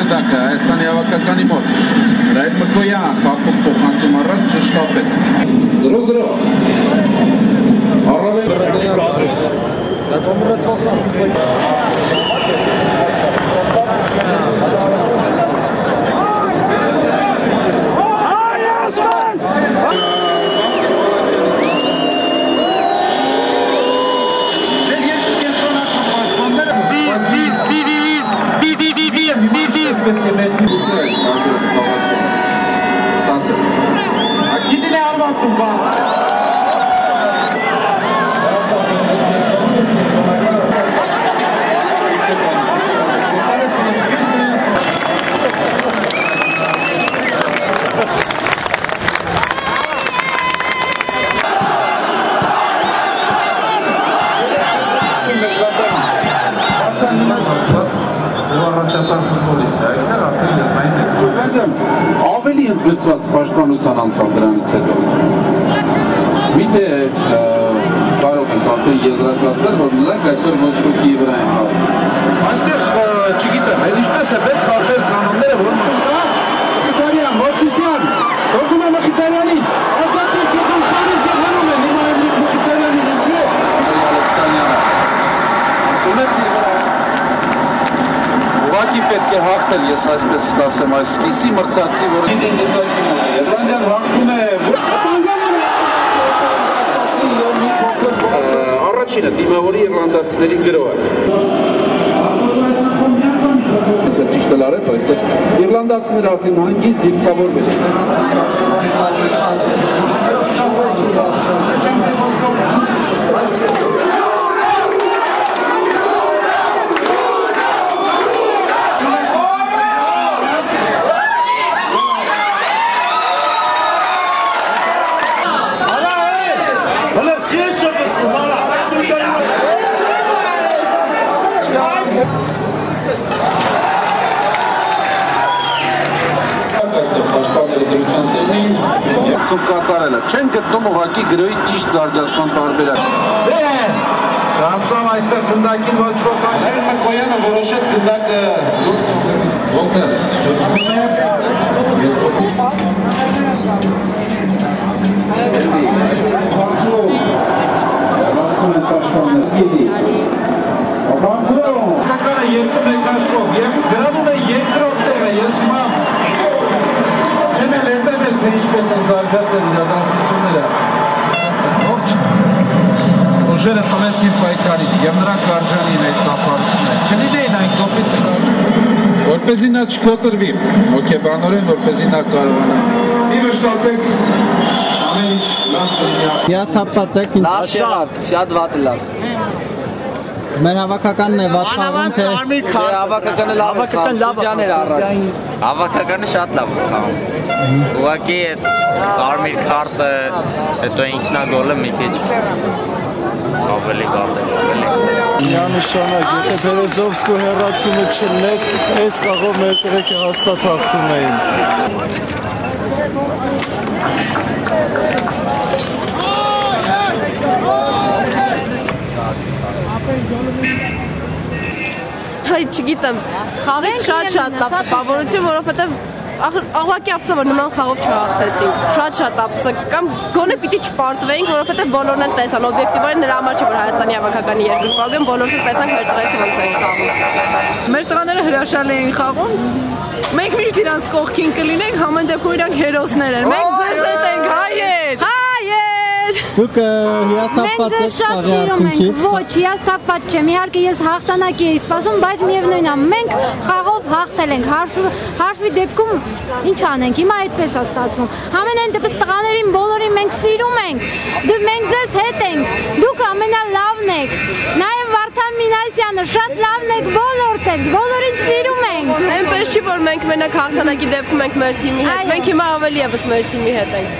գնդակը Հայաստանի հավաքականի մոտ։ Ռայդ Մկոյան Պապուկ փոխանցում առաջ շտապեց 0-0 Առավել Գիտին է արվացում բաց Ավելի ընդգծված պաշտպանության անցալ դրանից հետո Միթե կարող ենք արդեն եզրակացնել, որ նրանք այսօր ոչ ոքի վրա են խաղում Այստեղ չգիտեմ, ինչպես է պետք խախտել կանոնները, որ Մխիթարյան, Մովսիսյան, թողնում է Մխիթարյանին Ազատի Քիթինստանի սեղանում են, հիմա Էմրիկ Մխիթարյանին ինչու է Ալեքսանյանը Արտունեց իր վրա Ուղղակի պետք է հաղթել, ես այսպես ասեմ, այս սկիսի մրցակցի, որը Եվրանդյան հաղթում է Առաջինը դիմավորի իռլանդացիների գրոհը Ճիշտ էլ արեց այստեղ իռլանդացիները արդեն հանգիստ դիրքավորվել են Սում կատարելը, չեն գտնում ուղղակի գրոյի ճիշտ զարգացման տարբերակ Հասավ այստեղ գնդակին ոչ ոք Հերմ Մկոյանը որոշեց գնդակը Ողնես Հասնում են պաշտպանել գիդի Ողանցրոն Կականը երկում է կաշվով և գրանում է երկրորդ տեղը ես հիմա Չեմ էլ հետև էլ թե ինչպես են զարգացել իրադարձությունները Ուժերը տվեցին պայքարին և նրանք արժանին այդ կապարությունը Չլինեին այն կողմից Որպեսզի նա չկոտրվի հոգեբանորեն որպեսզի նա կարողանա Մի վշտացեք ամեն ինչ լավ կլինի Հիասթափված եք Լավ շատ վատ լավ Մեր հավաքականն է վատ խաղում թե Հավաքականը լավ շրջաներ առաջ Հավաքականը շատ լավ խաղում Ուղղակի կարմիր քարտը հետո ինքնագոլը մի քիչ ավելի վատ է Միանշանակ, եթե Բերեզովսկու հեռացումը չլներ, այս խաղով մեր տղեկը հաստատ հաղթում էին Հայ չգիտեմ, խաղից շատ լավ տպավորություն, որովհետև աղվակի ապսա, որ նման խաղով չհաղթեցինք, շատ ապսա, կամ գոնե պիտի չպարտվեինք, որովհետև բոլորն էլ տեսան, օբյեկտիվորեն նրա համար չէ, որ Հայաստանի հավաքականի երկրորդ խաղում են, բոլորս էլ տեսանք մեր տղերքը ոնց էին խաղում։ Մեր տղաները հրաշալի էին խաղում, մենք միշտ իրանց կողքին կլինենք, համեն դեպքում իրանք հերոսներ են, մենք ձեզ հետ ենք, հայեր։ Դուք հիասթափված եք խաղի արդյունքից։ Ոչ, հիասթափված չեմ, իհարկե ես հաղթանակի էի սպասում, բայց միևնույնն է, մենք խաղով հաղթել ենք, հաշվի դեպքում ինչ անենք, հիմա այդպես է ստացվում։ Համենայն դեպս տղաներին բոլորին մենք սիրում ենք, մենք ձեզ հետ ենք, դուք ամենալավն եք, նաև Վարդան Մինասյանը շատ լավն եք բոլորտեղս, բոլորին սիրում ենք։ Այնպես չի, որ մենք մենակ հաղթանակի դեպքում ենք մեր թիմի հետ, մենք հիմա ավելի ևս մեր թիմի հետ ենք։